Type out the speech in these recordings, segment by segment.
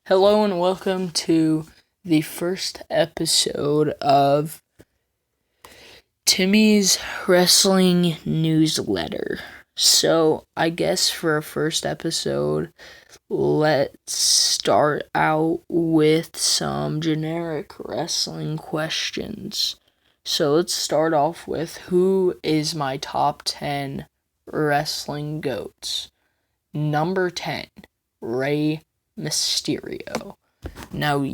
Hello and welcome to the first episode of Timmy's wrestling newsletter. So, I guess for a first episode, let's start out with some generic wrestling questions. So, let's start off with who is my top 10 wrestling GOATs? Number 10, Rey Mysterio. Now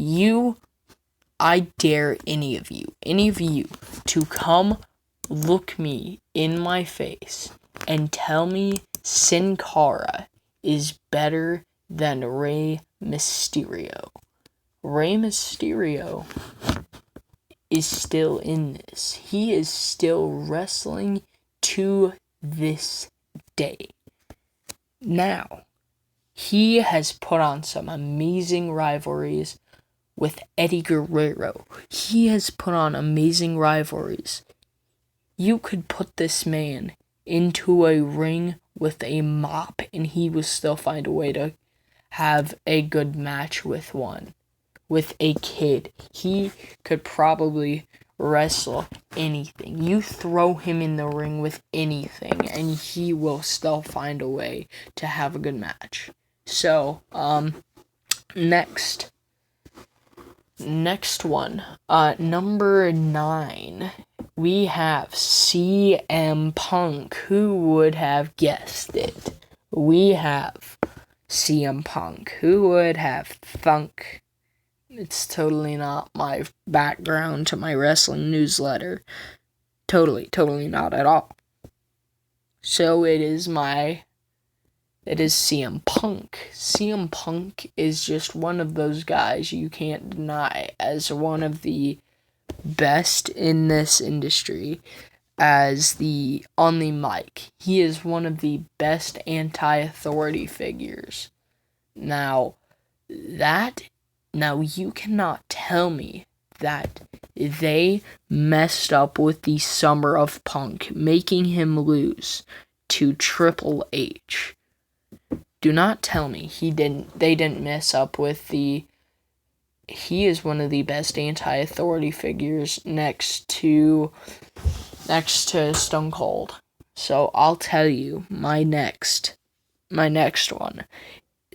I dare any of you to come look me in my face and tell me Sin Cara is better than Rey Mysterio. Rey Mysterio is still in this. He is still wrestling to this day. Now, he has put on some amazing rivalries with Eddie Guerrero. He has put on amazing rivalries. You could put this man into a ring with a mop and he would still find a way to have a good match with a kid. He could probably wrestle anything. You throw him in the ring with anything and he will still find a way to have a good match. So, next one, number 9, we have CM Punk. Who would have guessed it? We have CM Punk. Who would have thunk? It's totally not my background to my wrestling newsletter. Totally not at all. So it is CM Punk. CM Punk is just one of those guys you can't deny as one of the best in this industry on the mic. He is one of the best anti-authority figures. Now you cannot tell me that they messed up with the Summer of Punk, making him lose to Triple H. Do not tell me they didn't mess up with he is one of the best anti-authority figures next to Stone Cold. So I'll tell you my next one.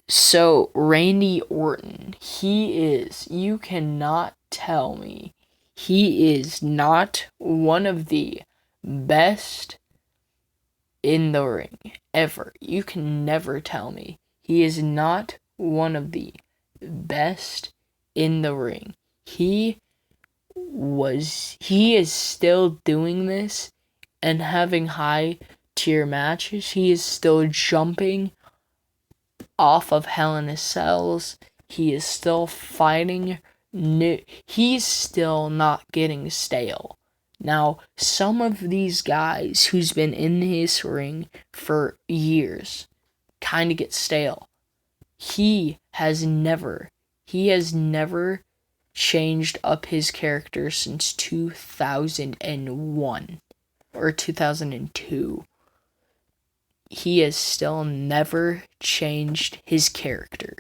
So Randy Orton, you cannot tell me he is not one of the best in the ring ever. You can never tell me he is not one of the best in the ring. He is still doing this and having high tier matches. He is still jumping off of Hell in a Cells. He is still fighting he's still not getting stale. Now, some of these guys who's been in his ring for years kind of get stale. He has never changed up his character since 2001 or 2002. He has still never changed his character.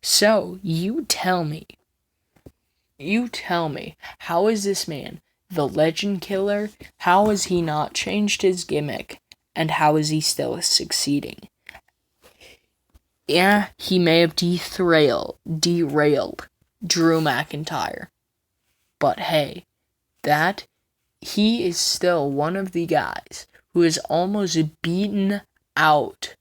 So, you tell me, how is this man the Legend Killer? How has he not changed his gimmick? And how is he still succeeding? Yeah, he may have derailed Drew McIntyre. But hey, he is still one of the guys who has almost beaten out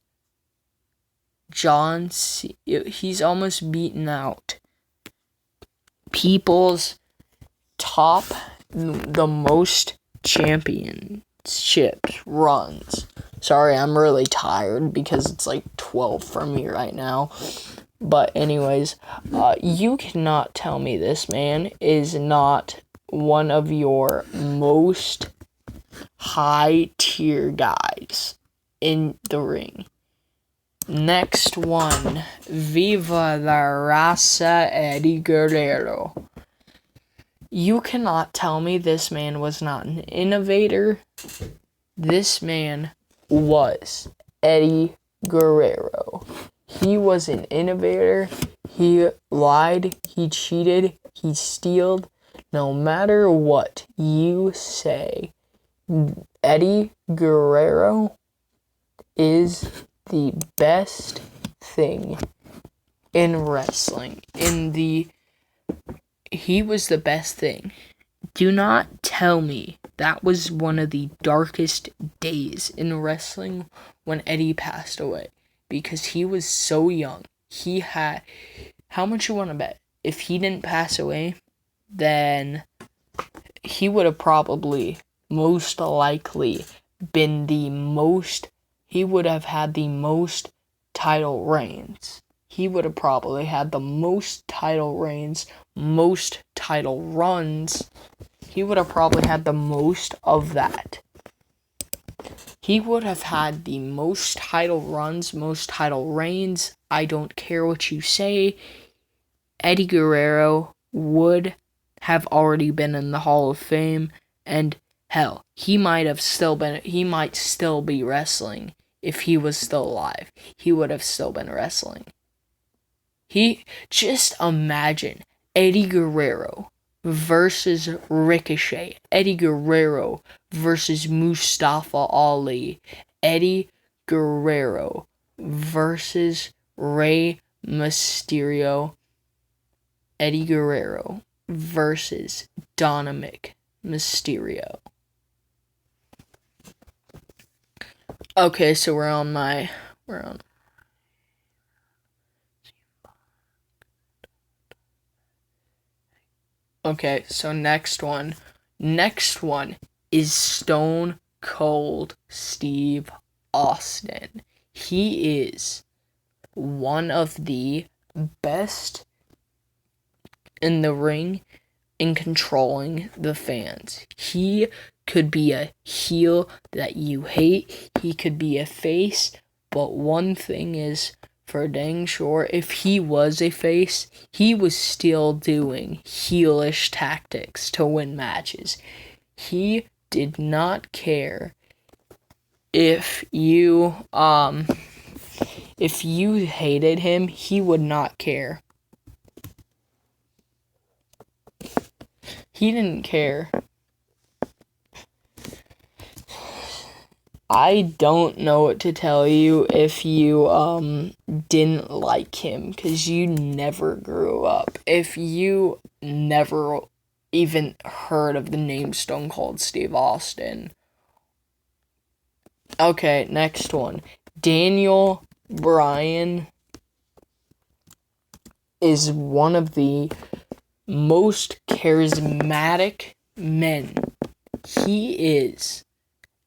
John C. He's almost beaten out people's the most championships runs. Sorry, I'm really tired because it's like 12 for me right now. But anyways, you cannot tell me this man is not one of your most high tier guys in the ring. Next one, Viva la Raza Eddie Guerrero. You cannot tell me this man was not an innovator. This man was Eddie Guerrero. He was an innovator. He lied, he cheated, he stealed. No matter what you say, Eddie Guerrero is the best thing in wrestling. He was the best thing. Do not tell me that was one of the darkest days in wrestling when Eddie passed away, because he was so young. He had, how much you want to bet? If he didn't pass away, then he would have probably most likely been he would have had the most title reigns. He would have probably had the most title reigns, most title runs. He would have probably had the most of that. He would have had the most title runs, most title reigns. I don't care what you say. Eddie Guerrero would have already been in the Hall of Fame, and hell, he might still be wrestling if he was still alive. He would have still been wrestling. Just imagine Eddie Guerrero versus Ricochet, Eddie Guerrero versus Mustafa Ali, Eddie Guerrero versus Rey Mysterio, Eddie Guerrero versus Dominic Mysterio. Okay, so we're on. Okay, so next one is Stone Cold Steve Austin. He is one of the best in the ring in controlling the fans. He could be a heel that you hate. He could be a face. But one thing is for dang sure, if he was a face, he was still doing heelish tactics to win matches. He did not care if you hated him, he would not care. He didn't care. I don't know what to tell you if you didn't like him, because you never grew up. If you never even heard of the name Stone Cold Steve Austin. Okay, next one. Daniel Bryan is one of the most charismatic men. He is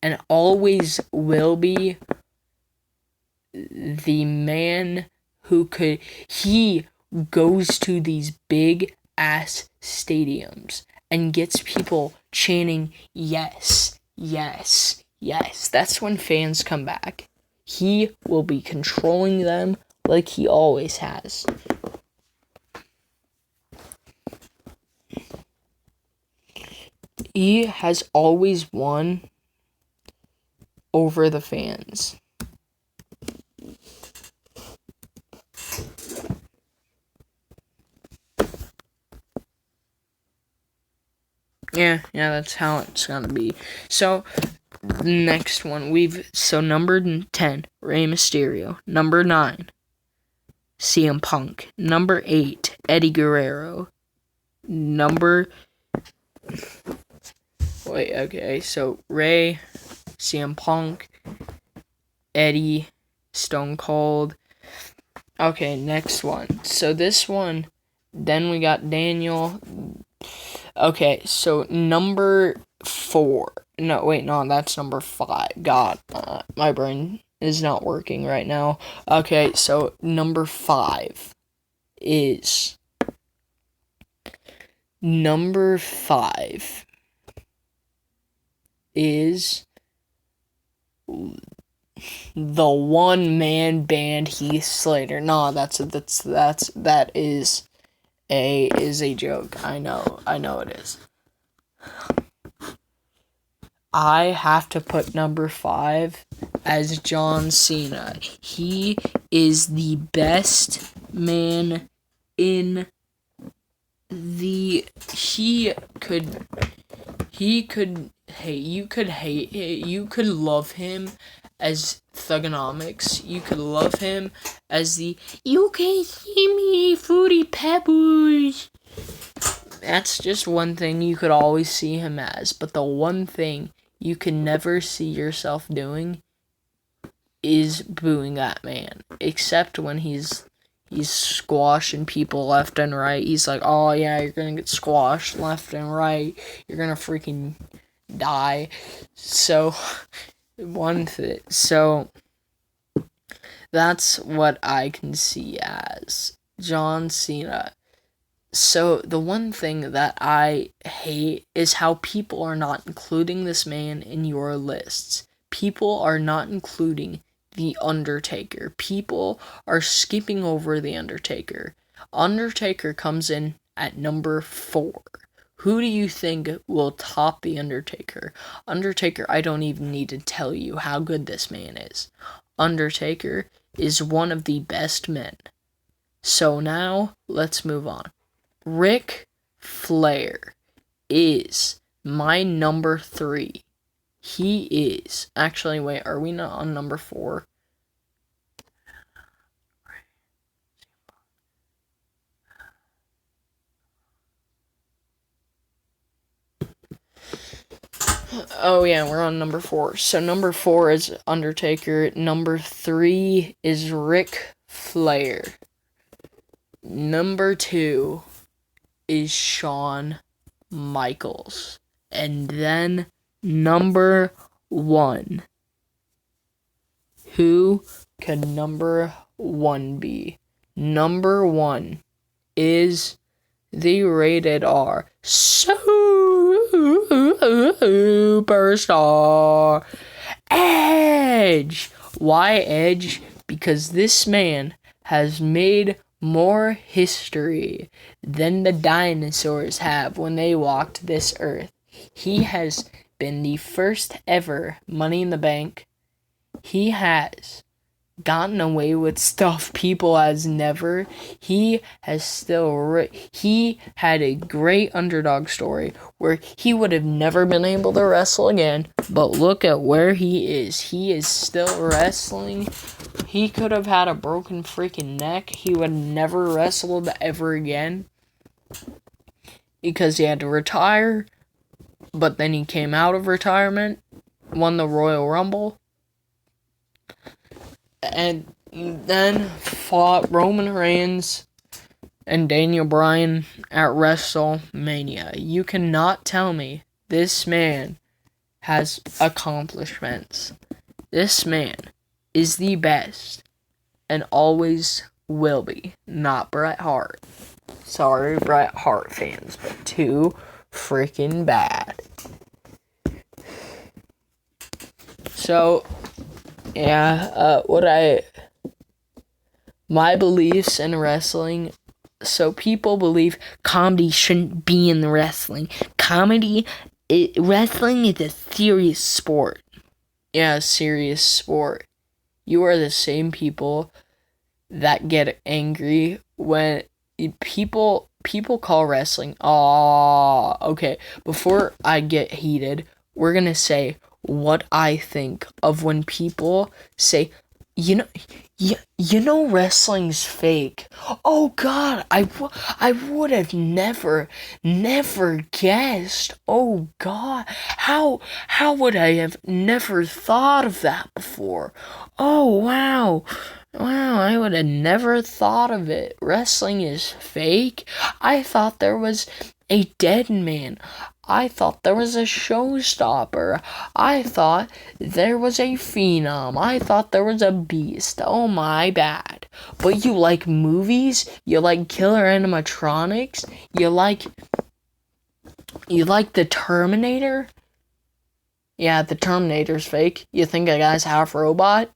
and always will be the man he goes to these big ass stadiums and gets people chanting yes, yes, yes. That's when fans come back. He will be controlling them like he always has. He has always won over the fans. Yeah, that's how it's gonna be. So, next one, number 10, Rey Mysterio. Number 9, CM Punk. Number 8, Eddie Guerrero. So Rey, CM Punk, Eddie, Stone Cold. Okay, next one. So this one, then we got Daniel. Okay, so number 4. No, that's number 5. God, my brain is not working right now. Okay, so number 5 is the one-man band Heath Slater. No, that is a joke. I know it is. I have to put number 5 as John Cena. He is the best man in the you could love him as Thugonomics. You could love him as the "you can see me, Fruity Pebbles." That's just one thing you could always see him as. But the one thing you can never see yourself doing is booing that man. Except when he's squashing people left and right. He's like, oh yeah, you're gonna get squashed left and right. You're gonna freaking die. So, so that's what I can see as John Cena. So the one thing that I hate is how people are not including this man in your lists. People are not including The Undertaker. People are skipping over The Undertaker. Undertaker comes in at number 4. Who do you think will top The Undertaker? Undertaker, I don't even need to tell you how good this man is. Undertaker is one of the best men. So now, let's move on. Ric Flair is my number 3. He is. Actually, wait, are we not on number 4? Oh yeah, we're on number 4. So number 4 is Undertaker. Number 3 is Ric Flair. Number 2 is Shawn Michaels. And then number 1. Who could number 1 be? Number 1 is the rated R superstar Edge. Why Edge? Because this man has made more history than the dinosaurs have when they walked this earth. He has been the first ever Money in the Bank. He has gotten away with stuff people has never. He has he had a great underdog story where he would have never been able to wrestle again, but look at where he is. He is still wrestling. He could have had a broken freaking neck. He would never wrestled ever again because he had to retire, but then he came out of retirement, won the Royal Rumble, and then fought Roman Reigns and Daniel Bryan at WrestleMania. You cannot tell me this man has accomplishments. This man is the best and always will be. Not Bret Hart. Sorry, Bret Hart fans, but too freaking bad. So, yeah, my beliefs in wrestling. So people believe comedy shouldn't be in the wrestling. Wrestling is a serious sport. Yeah, a serious sport. You are the same people that get angry when people call wrestling. Okay. Before I get heated, we're gonna say what I think of when people say, you know wrestling's fake. Oh God, I would have never guessed. Oh God, how would I have never thought of that before? Oh wow, I would have never thought of it. Wrestling is fake. I thought there was a dead man. I thought there was a showstopper. I thought there was a phenom. I thought there was a beast. Oh my bad. But you like movies? You like killer animatronics? You like the Terminator? Yeah, the Terminator's fake. You think a guy's half robot?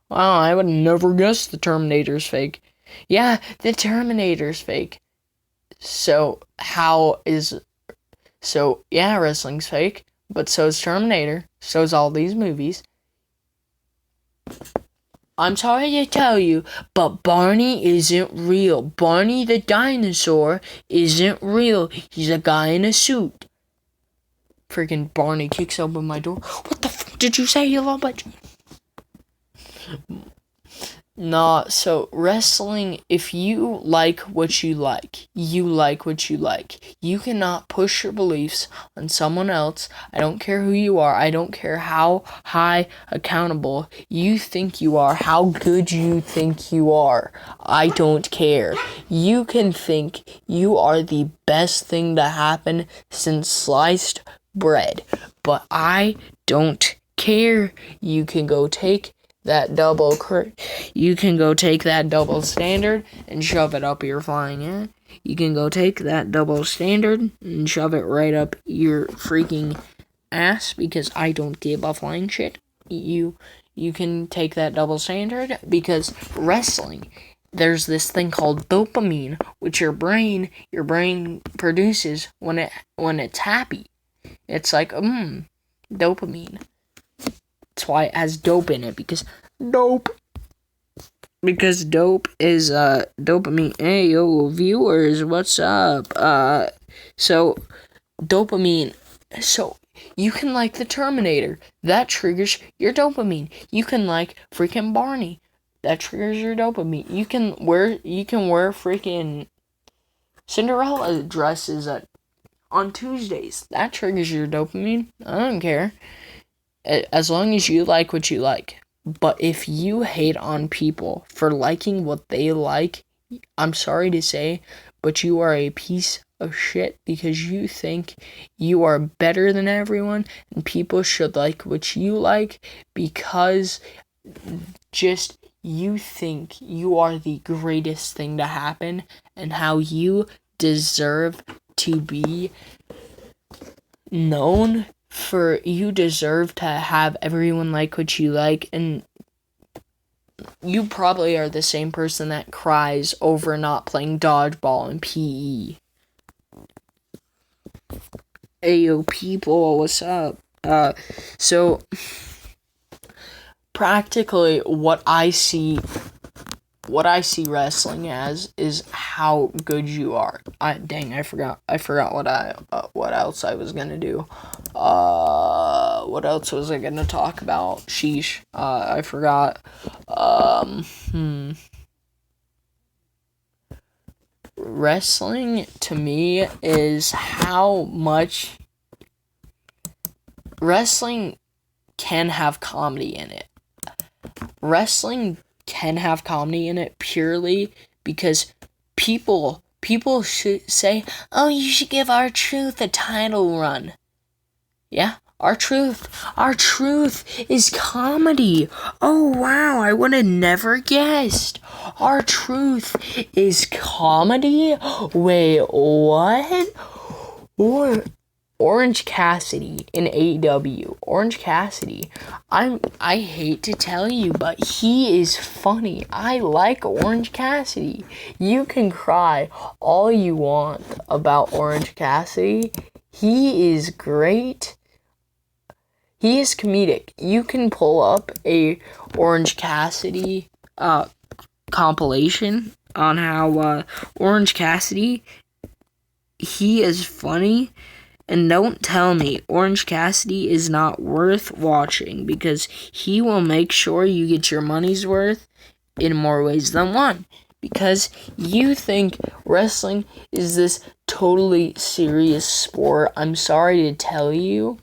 Wow, I would never guess the Terminator's fake. Yeah, the Terminator's fake. So yeah, wrestling's fake, but so is Terminator, so is all these movies. I'm sorry to tell you, but Barney isn't real. Barney the dinosaur isn't real. He's a guy in a suit. Freaking Barney kicks open my door. What the fuck did you say, you little bitch? Nah, so wrestling, if you like what you like, you like what you like. You cannot push your beliefs on someone else. I don't care who you are. I don't care how high accountable you think you are, how good you think you are. I don't care. You can think you are the best thing to happen since sliced bread, but I don't care. You can go take that you can go take that double standard and shove it up your flying ass. You can go take that double standard and shove it right up your freaking ass, because I don't give a flying shit. You can take that double standard, because wrestling, there's this thing called dopamine, which your brain produces when it's happy. It's like dopamine. That's why it has dope in it, because dope is dopamine. Hey yo, viewers, what's up? So dopamine. So you can like the Terminator. That triggers your dopamine. You can like freaking Barney. That triggers your dopamine. You can wear freaking Cinderella dresses on Tuesdays. That triggers your dopamine. I don't care. As long as you like what you like. But if you hate on people for liking what they like, I'm sorry to say, but you are a piece of shit, because you think you are better than everyone and people should like what you like, because just you think you are the greatest thing to happen and how you deserve to be known. For you deserve to have everyone like what you like, and you probably are the same person that cries over not playing dodgeball in PE. Ayo people, what's up? So practically what I see wrestling as is how good you are. I forgot what else I was gonna do. What else was I gonna talk about? Sheesh. I forgot. Wrestling to me is how much wrestling can have comedy in it. Wrestling can have comedy in it purely because people should say, oh, you should give R-Truth a title run. Yeah, R-Truth is comedy. Oh wow, I would have never guessed. R-Truth is comedy? Wait, what? Or Orange Cassidy in AEW. Orange Cassidy. I hate to tell you, but he is funny. I like Orange Cassidy. You can cry all you want about Orange Cassidy. He is great. He is comedic. You can pull up a Orange Cassidy compilation on how Orange Cassidy, he is funny. And don't tell me Orange Cassidy is not worth watching, because he will make sure you get your money's worth in more ways than one. Because you think wrestling is this totally serious sport. I'm sorry to tell you.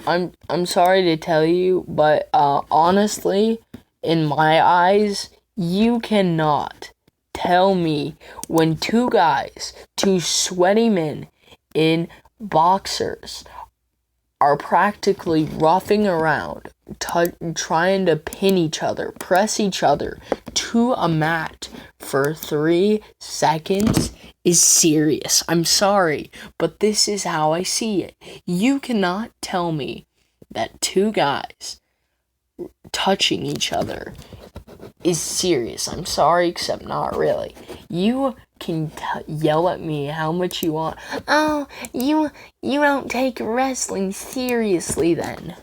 I'm sorry to tell you, but honestly, in my eyes, you cannot tell me when two sweaty men in boxers are practically roughing around, trying to pin each other, press each other to a mat for 3 seconds is serious. I'm sorry, but this is how I see it. You cannot tell me that two guys touching each other is serious. I'm sorry, except not really. You can yell at me how much you want. Oh, you don't take wrestling seriously then.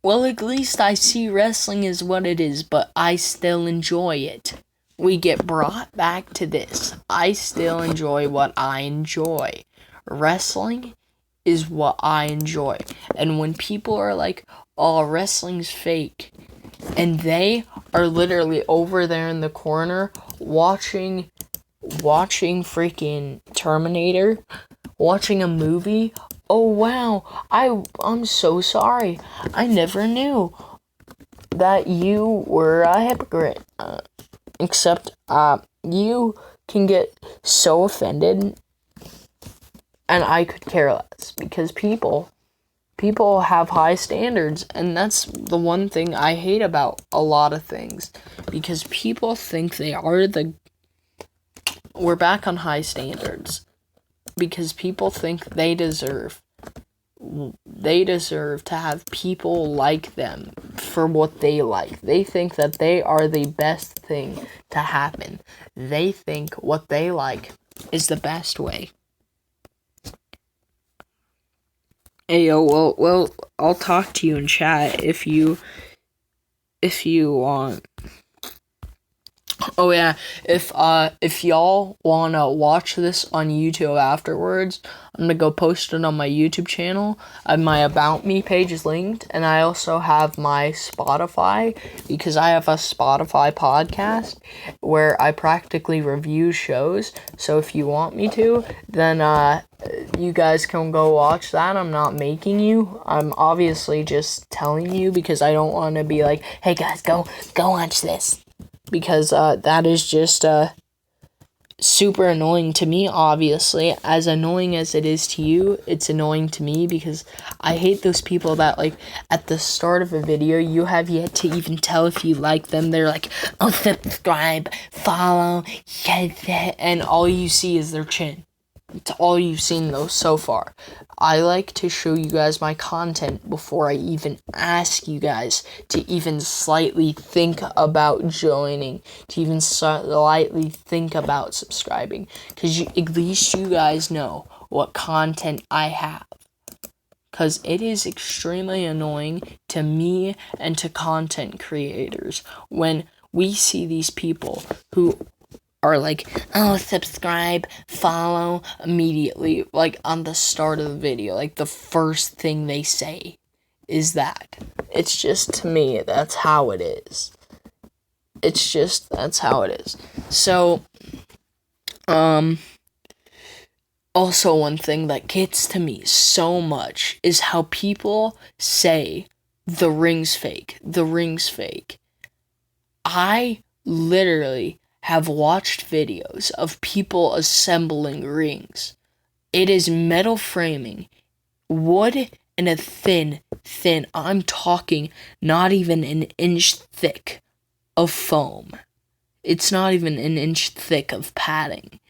Well, at least I see wrestling as what it is, but I still enjoy it. We get brought back to this. I still enjoy what I enjoy. Wrestling is what I enjoy. And when people are like, oh, wrestling's fake, and they are literally over there in the corner watching freaking Terminator, watching a movie. Oh wow, I'm so sorry. I never knew that you were a hypocrite. Except you can get so offended, and I could care less, because people have high standards, and that's the one thing I hate about a lot of things, because people think they are we're back on high standards, because people think they deserve to have people like them for what they like. They think that they are the best thing to happen. They think what they like is the best way. Hey, well, I'll talk to you in chat if you want. Oh yeah, if y'all wanna watch this on YouTube afterwards, I'm gonna go post it on my YouTube channel. My About Me page is linked, and I also have my Spotify, because I have a Spotify podcast where I practically review shows. So if you want me to, then you guys can go watch that. I'm not making you. I'm obviously just telling you, because I don't want to be like, hey guys, go watch this. Because that is just super annoying to me, obviously. As annoying as it is to you, it's annoying to me, because I hate those people that, like, at the start of a video, you have yet to even tell if you like them. They're like, oh, subscribe, follow, and all you see is their chin. It's all you've seen, though, so far. I like to show you guys my content before I even ask you guys to even slightly think about joining, to even slightly think about subscribing, because at least you guys know what content I have. Because it is extremely annoying to me and to content creators when we see these people who are like, oh, subscribe, follow, immediately, like, on the start of the video. Like, the first thing they say is that. It's just, to me, that's how it is. That's how it is. So, also one thing that gets to me so much is how people say, the ring's fake. I literally have watched videos of people assembling rings. It is metal framing, wood, and a thin, I'm talking not even an inch thick of foam. It's not even an inch thick of padding.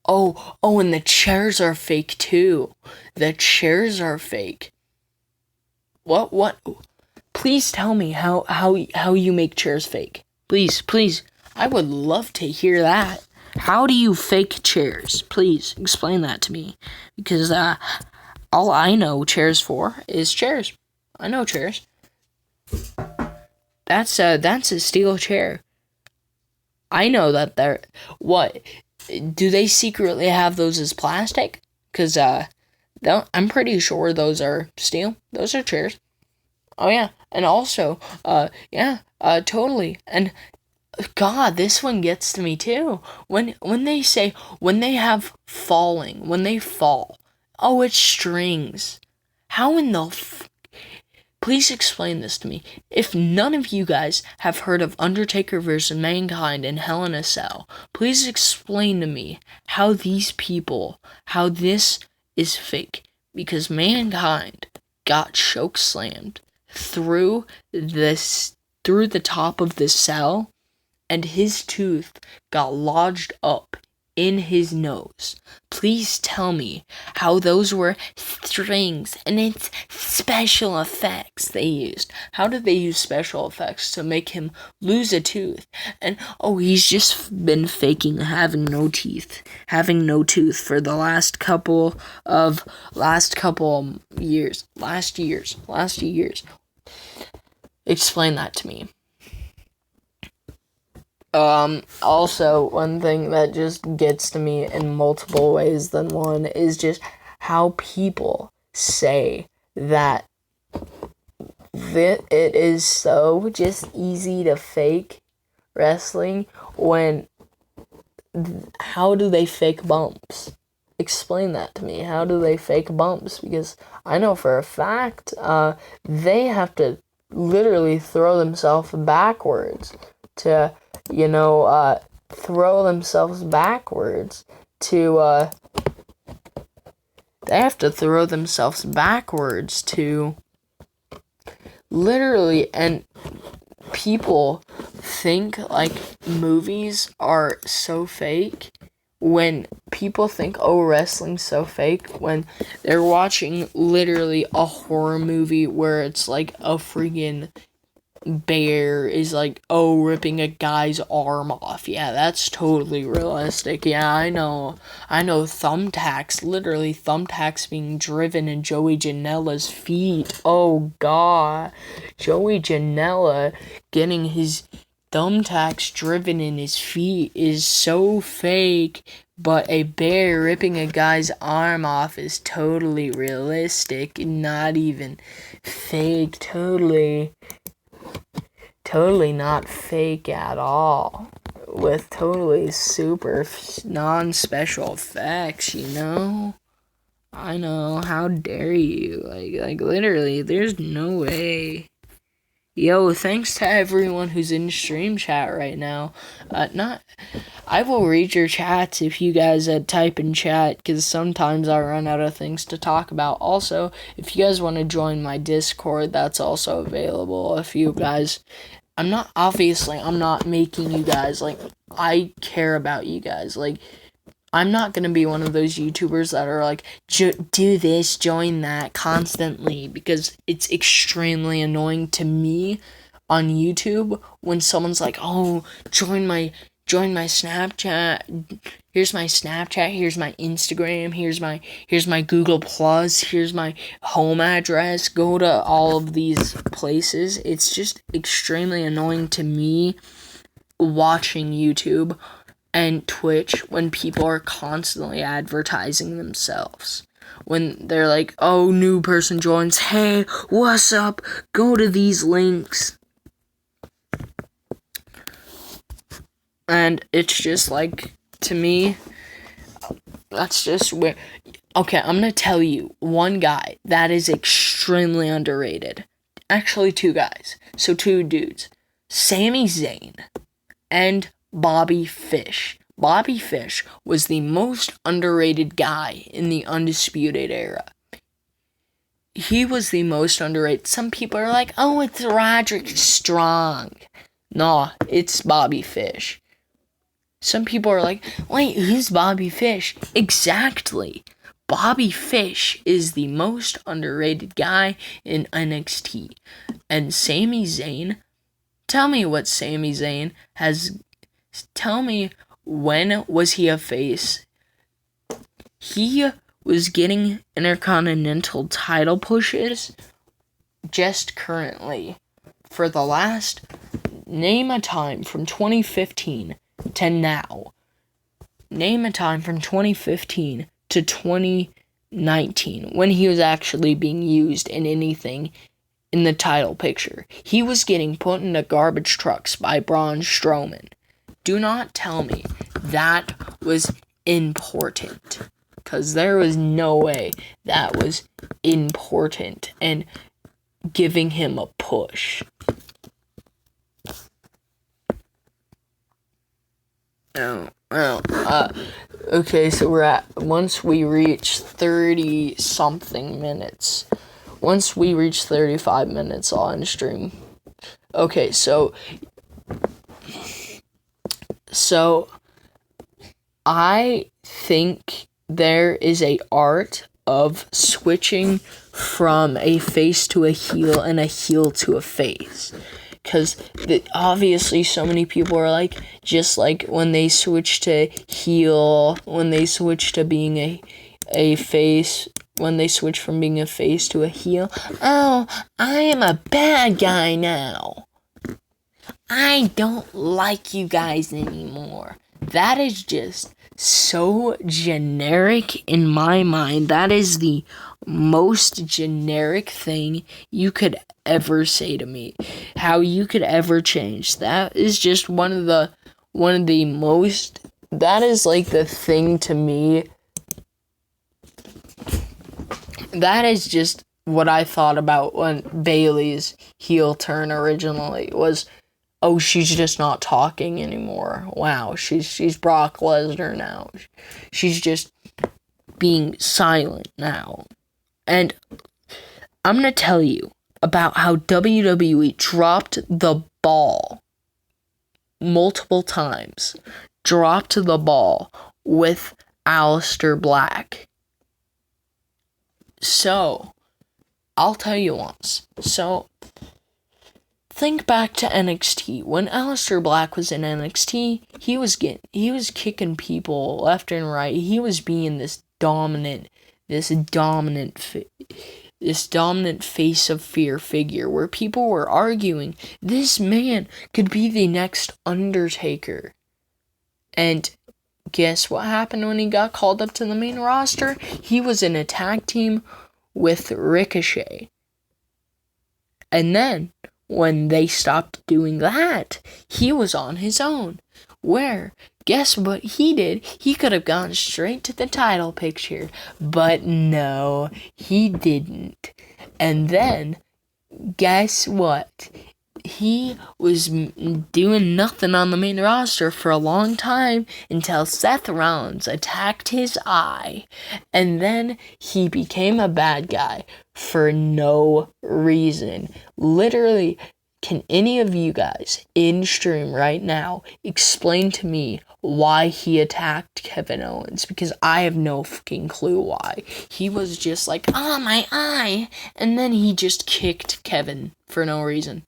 Oh, and the chairs are fake too. The chairs are fake. What? Please tell me how you make chairs fake. Please. I would love to hear that. How do you fake chairs? Please explain that to me, because all I know chairs for is chairs. I know chairs. That's a steel chair. I know that they're what? Do they secretly have those as plastic? Because I'm pretty sure those are steel. Those are chairs. Oh yeah, and also totally. And God, this one gets to me too. When they say, when they have falling, when they fall, oh, it's strings. How in the Please explain this to me. If none of you guys have heard of Undertaker vs. Mankind in Hell in a Cell, please explain to me how this is fake. Because Mankind got choke slammed through the top of the cell, and his tooth got lodged up in his nose. Please tell me how those were strings and it's special effects they used. How did they use special effects to make him lose a tooth? And he's just been faking having no tooth for the last couple years. Explain that to me. Also, one thing that just gets to me in multiple ways than one is just how people say that it is so just easy to fake wrestling when how do they fake bumps? Explain that to me. How do they fake bumps? Because I know for a fact they have to literally throw themselves backwards to, throw themselves backwards to, they have to throw themselves backwards to literally, and people think like movies are so fake when people think, oh, wrestling's so fake when they're watching literally a horror movie where it's like a freaking bear is like, oh, ripping a guy's arm off. Yeah, that's totally realistic. Yeah, I know thumbtacks, literally thumbtacks being driven in Joey Janela's feet. Oh god, Joey Janela getting his thumbtacks driven in his feet is so fake, but a bear ripping a guy's arm off is totally realistic, not even fake, totally not fake at all, with totally super non-special effects, I know, how dare you, like literally, there's no way. Yo, thanks to everyone who's in stream chat right now. I will read your chats if you guys type in chat, because sometimes I run out of things to talk about. Also, if you guys want to join my Discord, that's also available. If you guys, I'm not making you guys, I care about you guys, I'm not gonna be one of those YouTubers that are like, do this, join that constantly, because it's extremely annoying to me on YouTube when someone's like, oh, join my Snapchat. Here's my Snapchat. Here's my Instagram. Here's my Google Plus. Here's my home address. Go to all of these places. It's just extremely annoying to me watching YouTube and Twitch when people are constantly advertising themselves. When they're like, oh, new person joins, hey, what's up? Go to these links. And it's just like, to me, that's just where, okay, I'm gonna tell you one guy that is extremely underrated. Actually, two guys. So two dudes. Sami Zayn and Bobby Fish. Bobby Fish was the most underrated guy in the Undisputed Era. He was the most underrated. Some people are like, oh, it's Roderick Strong. Nah, it's Bobby Fish. Some people are like, wait, who's Bobby Fish? Exactly. Bobby Fish is the most underrated guy in NXT. And Sami Zayn, tell me what Sami Zayn has... Tell me, when was he a face? He was getting Intercontinental title pushes just currently. For the last... Name a time from 2015 to now. Name a time from 2015 to 2019 when he was actually being used in anything in the title picture. He was getting put into garbage trucks by Braun Strowman. Do not tell me that was important, because there was no way that was important and giving him a push. Okay, so we're at, once we reach 30-something minutes, once we reach 35 minutes on stream, okay, so I think there is a art of switching from a face to a heel and a heel to a face. Because obviously so many people are like, just like when they switch to heel, when they switch to being a face, when they switch from being a face to a heel. Oh, I am a bad guy now. I don't like you guys anymore. That is just so generic in my mind. That is the most generic thing you could ever say to me. How you could ever change. That is just one of the most, that is like the thing to me. That is just what I thought about when Bayley's heel turn originally was, oh, she's just not talking anymore. Wow, she's Brock Lesnar now. She's just being silent now. And I'm going to tell you about how WWE dropped the ball multiple times. Dropped the ball with Aleister Black. So, I'll tell you once. So, think back to NXT. When Aleister Black was in NXT, he was kicking people left and right. He was being this dominant face of fear figure where people were arguing this man could be the next Undertaker. And guess what happened when he got called up to the main roster? He was in a tag team with Ricochet. And then, when they stopped doing that, he was on his own. Where, guess what he did? He could have gone straight to the title picture. But no, he didn't. And then, guess what? He was doing nothing on the main roster for a long time until Seth Rollins attacked his eye. And then he became a bad guy for no reason. Literally, can any of you guys in stream right now explain to me why he attacked Kevin Owens? Because I have no fucking clue why. He was just like, oh, my eye. And then he just kicked Kevin for no reason.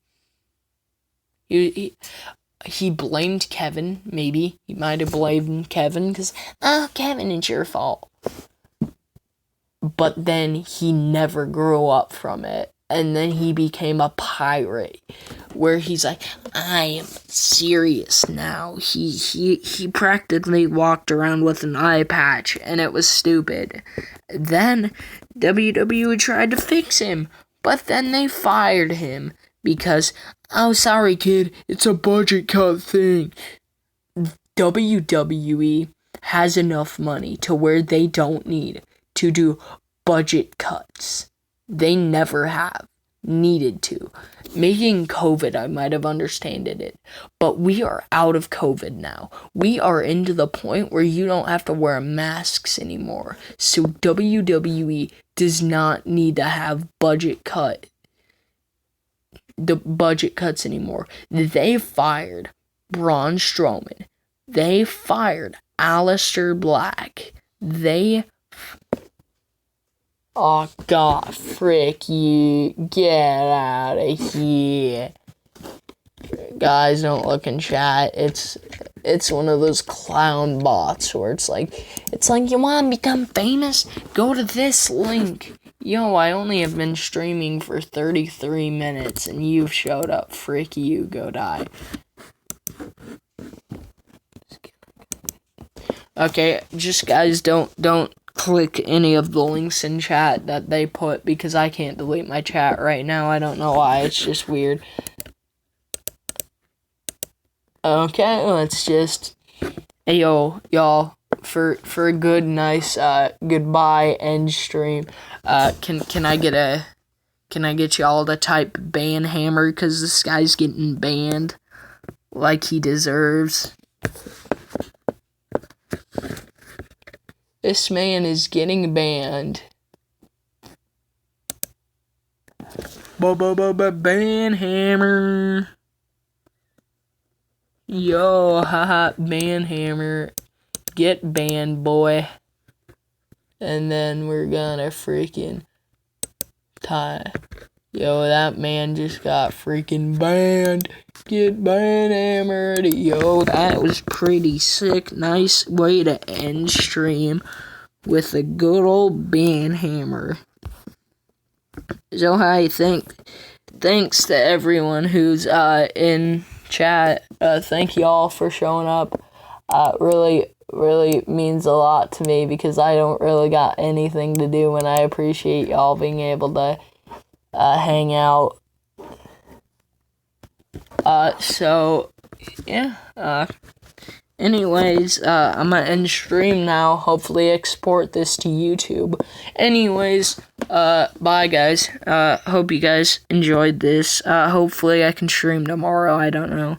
He blamed Kevin, maybe. He might have blamed Kevin because, oh, Kevin, it's your fault. But then he never grew up from it. And then he became a pirate. Where he's like, I am serious now. He practically walked around with an eye patch. And it was stupid. Then WWE tried to fix him. But then they fired him. Because, oh, sorry, kid, it's a budget cut thing. WWE has enough money to where they don't need to do budget cuts. They never have needed to. Making COVID, I might have understood it. But we are out of COVID now. We are into the point where you don't have to wear masks anymore. So WWE does not need to have the budget cuts anymore. They fired Braun Strowman. They fired Aleister Black. Oh god, frick you. Get out of here. Guys, don't look in chat. It's one of those clown bots where it's like you want to become famous? Go to this link. Yo, I only have been streaming for 33 minutes and you've showed up. Frick you, go die. Okay, just guys, don't click any of the links in chat that they put because I can't delete my chat right now. I don't know why, it's just weird. Okay, let's just, hey yo, y'all, for a good, nice, goodbye end stream, can I get y'all to type ban hammer, cause this guy's getting banned, like he deserves. This man is getting banned. Ban hammer. Yo, haha, ban hammer. Get banned, boy. And then we're gonna freaking tie. Yo, that man just got freaking banned. Get ban hammered. Yo, that was pretty sick. Nice way to end stream. with a good old band hammer. So hi, thanks to everyone who's in chat. Thank y'all for showing up. Really means a lot to me because I don't really got anything to do, and I appreciate y'all being able to hang out. So yeah. Anyways, I'm gonna end stream now. Hopefully export this to YouTube. Anyways, bye guys. Hope you guys enjoyed this. Hopefully I can stream tomorrow. I don't know.